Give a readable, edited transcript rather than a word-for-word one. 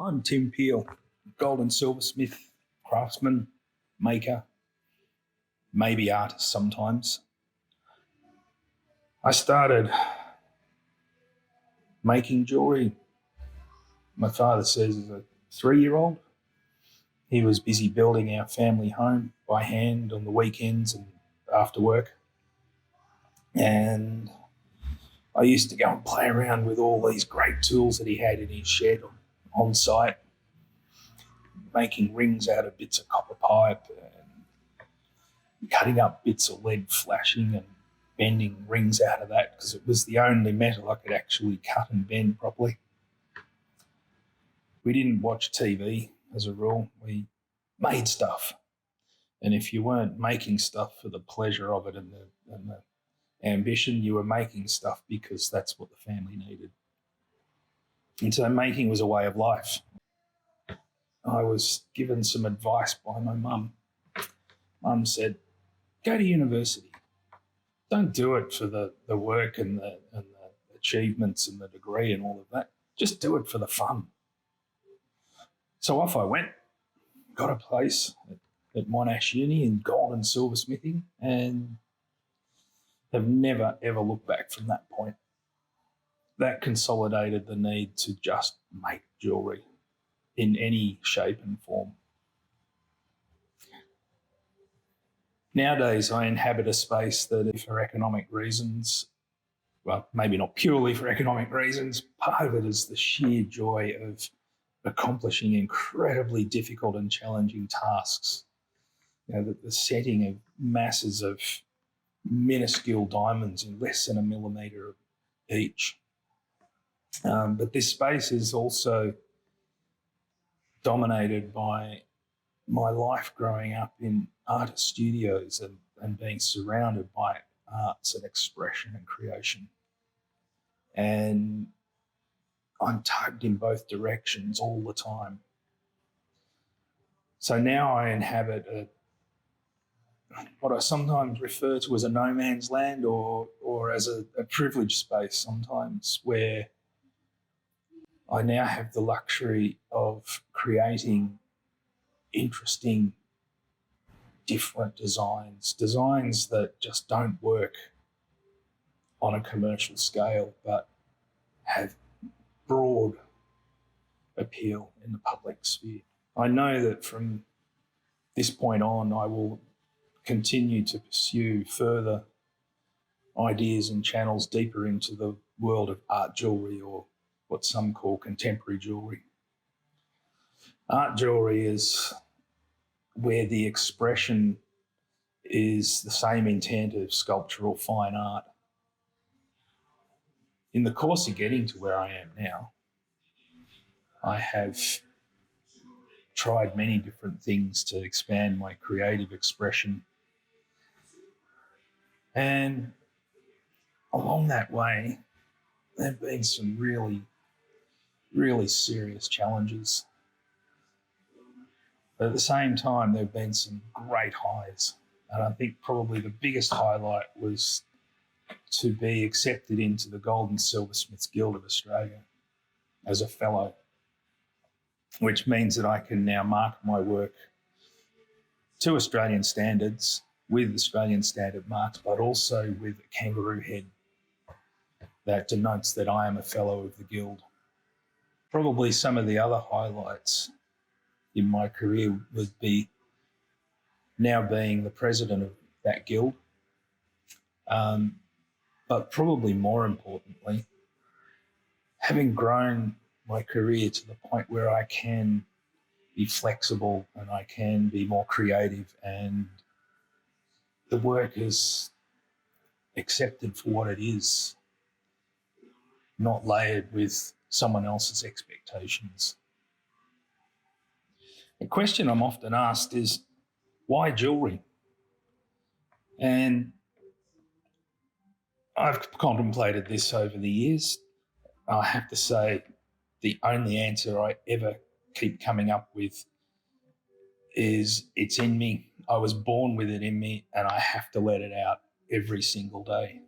I'm Tim Peel, gold and silversmith, craftsman, maker, maybe artist sometimes. I started making jewellery, my father says, as a 3-year-old. He was busy building our family home by hand on the weekends and after work. And I used to go and play around with all these great tools that he had in his shed on site, making rings out of bits of copper pipe and cutting up bits of lead flashing and bending rings out of that because it was the only metal I could actually cut and bend properly. We didn't watch TV as a rule. We made stuff. And if you weren't making stuff for the pleasure of it and the ambition, you were making stuff because that's what the family needed. And so making was a way of life. I was given some advice by my mum. Mum said, go to university. Don't do it for the work and the achievements and the degree and all of that. Just do it for the fun. So off I went, got a place at Monash Uni in gold and silversmithing, and have never, ever looked back from that point. That consolidated the need to just make jewellery in any shape and form. Nowadays, I inhabit a space that, for economic reasons, well, maybe not purely for economic reasons, part of it is the sheer joy of accomplishing incredibly difficult and challenging tasks. You know, the setting of masses of minuscule diamonds in less than a millimetre each. But this space is also dominated by my life growing up in artist studios and being surrounded by arts and expression and creation. And I'm tugged in both directions all the time. So now I inhabit what I sometimes refer to as a no man's land or as a privileged space sometimes, where I now have the luxury of creating interesting, different designs that just don't work on a commercial scale, but have broad appeal in the public sphere. I know that from this point on, I will continue to pursue further ideas and channels deeper into the world of art jewellery, or what some call contemporary jewellery. Art jewellery is where the expression is the same intent of sculptural fine art. In the course of getting to where I am now, I have tried many different things to expand my creative expression. And along that way, there have been some really, really serious challenges. But at the same time, there have been some great highs. And I think probably the biggest highlight was to be accepted into the Gold and Silversmiths Guild of Australia as a fellow, which means that I can now mark my work to Australian standards with Australian standard marks, but also with a kangaroo head that denotes that I am a fellow of the Guild. Probably some of the other highlights in my career would be now being the president of that guild, but probably more importantly, having grown my career to the point where I can be flexible and I can be more creative, and the work is accepted for what it is, not layered with someone else's expectations. A question I'm often asked is, why jewellery? And I've contemplated this over the years. I have to say the only answer I ever keep coming up with is it's in me. I was born with it in me and I have to let it out every single day.